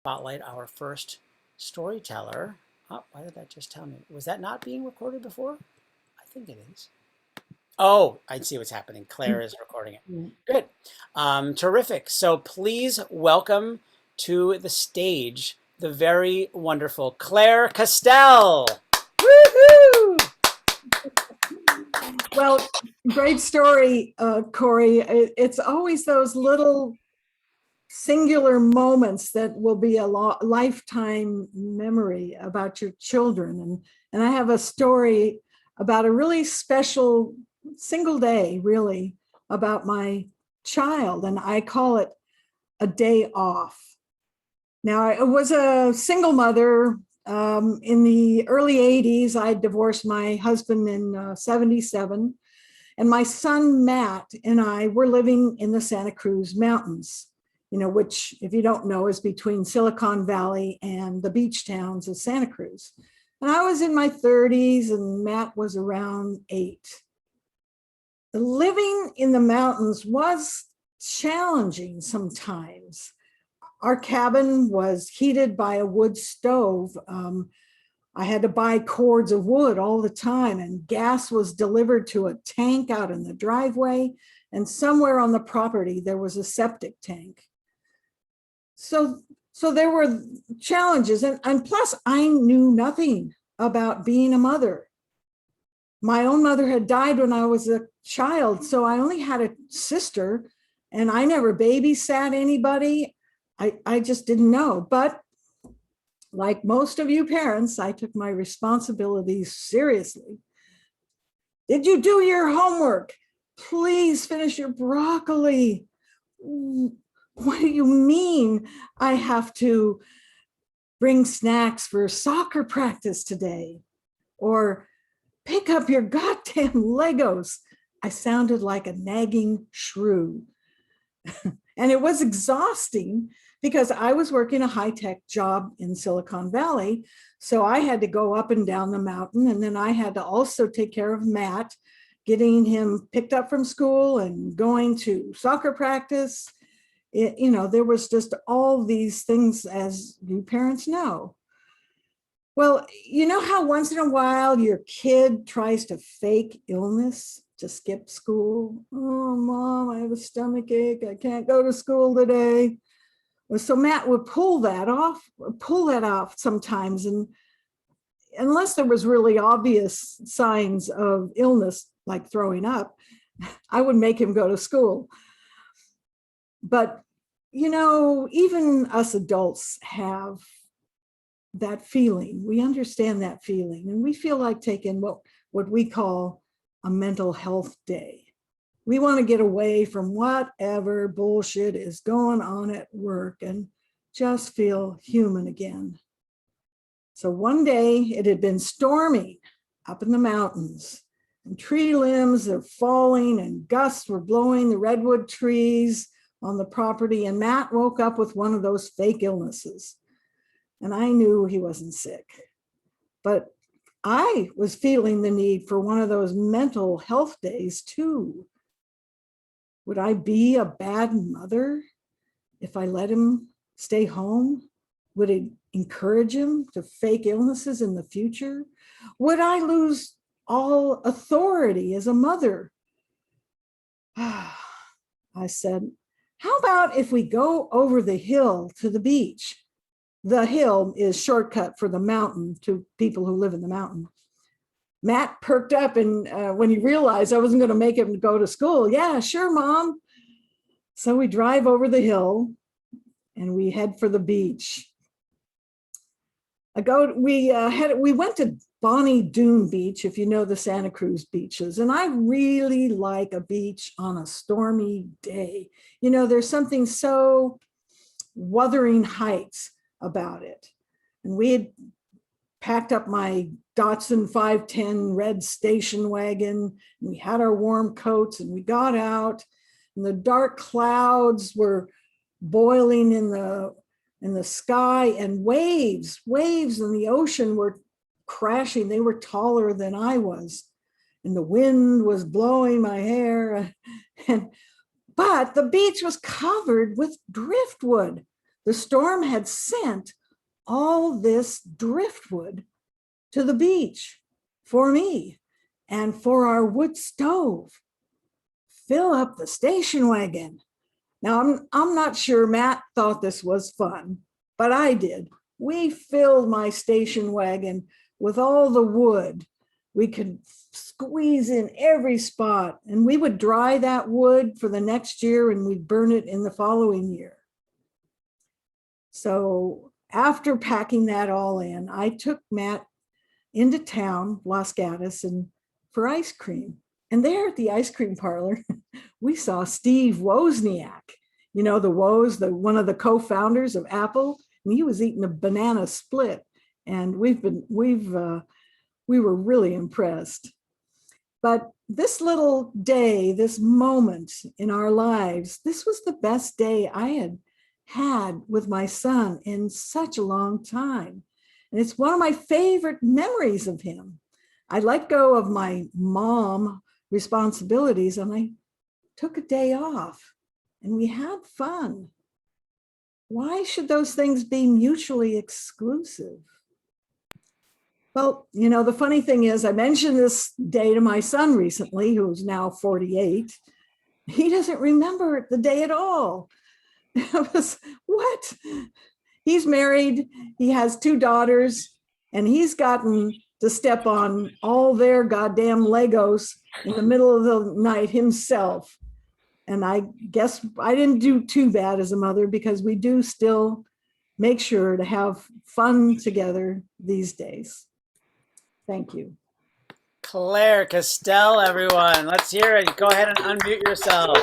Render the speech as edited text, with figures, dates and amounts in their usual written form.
spotlight our first storyteller. Oh, why did that just tell me? Was that not being recorded before? I think it is. Oh, I see what's happening. Claire is recording it. Good. Terrific. So please welcome to the stage the very wonderful Claire Castell. Woohoo! Well, great story, Corey. It's always those little singular moments that will be a lifetime memory about your children. And I have a story about a really special single day, really, about my child, and I call it a day off. Now, I was a single mother. In the early 80s, I divorced my husband in 77. And my son, Matt, and I were living in the Santa Cruz Mountains, which, if you don't know, is between Silicon Valley and the beach towns of Santa Cruz. And I was in my 30s and Matt was around 8. Living in the mountains was challenging sometimes. Our cabin was heated by a wood stove. I had to buy cords of wood all the time, and gas was delivered to a tank out in the driveway, and somewhere on the property there was a septic tank. So there were challenges, and plus I knew nothing about being a mother. My own mother had died when I was a child, so I only had a sister, and I never babysat anybody. I just didn't know. But like most of you parents, I took my responsibilities seriously. Did you do your homework? Please finish your broccoli. What do you mean I have to bring snacks for soccer practice today? Or pick up your goddamn Legos. I sounded like a nagging shrew. And it was exhausting because I was working a high-tech job in Silicon Valley. So I had to go up and down the mountain. And then I had to also take care of Matt, getting him picked up from school and going to soccer practice. There was just all these things, as you parents know. Well, you know how once in a while your kid tries to fake illness to skip school? Oh, Mom, I have a stomach ache. I can't go to school today. So Matt would pull that off sometimes. And unless there was really obvious signs of illness, like throwing up, I would make him go to school. But, even us adults have that feeling. We understand that feeling, and we feel like taking what we call a mental health day. We want to get away from whatever bullshit is going on at work and just feel human again. So one day it had been storming up in the mountains, and tree limbs are falling and gusts were blowing the redwood trees on the property, and Matt woke up with one of those fake illnesses. And I knew he wasn't sick, but I was feeling the need for one of those mental health days too. Would I be a bad mother if I let him stay home? Would it encourage him to fake illnesses in the future? Would I lose all authority as a mother? I said, how about if we go over the hill to the beach? The hill is shortcut for the mountain to people who live in the mountain. Matt perked up, and when he realized I wasn't going to make him go to school, yeah, sure, Mom. So we drive over the hill and we head for the beach. We went to Bonnie Doon Beach, if you know the Santa Cruz beaches, and I really like a beach on a stormy day. There's something so Wuthering Heights about it. And we had packed up my Datsun 510 red station wagon, and we had our warm coats, and we got out, and the dark clouds were boiling in the sky, and waves in the ocean were crashing. They were taller than I was, and the wind was blowing my hair. But the beach was covered with driftwood. the storm had sent all this driftwood to the beach for me and for our wood stove. Fill up the station wagon. Now, I'm not sure Matt thought this was fun, but I did. We filled my station wagon with all the wood. We could squeeze in every spot, and we would dry that wood for the next year and we'd burn it in the following year. So after packing that all in, I took Matt into town, Los Gatos, and for ice cream. And there at the ice cream parlor, we saw Steve Wozniak, you know, the Woz, one of the co-founders of Apple, and he was eating a banana split. And we were really impressed. But this little day, this moment in our lives, this was the best day I had with my son in such a long time. And it's one of my favorite memories of him. I let go of my mom responsibilities and I took a day off and we had fun. Why should those things be mutually exclusive? Well, you know, the funny thing is, I mentioned this day to my son recently, who's now 48. He doesn't remember the day at all. I was, what? He's married, he has 2 daughters, and he's gotten to step on all their goddamn Legos in the middle of the night himself. And I guess I didn't do too bad as a mother because we do still make sure to have fun together these days. Thank you. Claire Castell, everyone. Let's hear it. Go ahead and unmute yourself.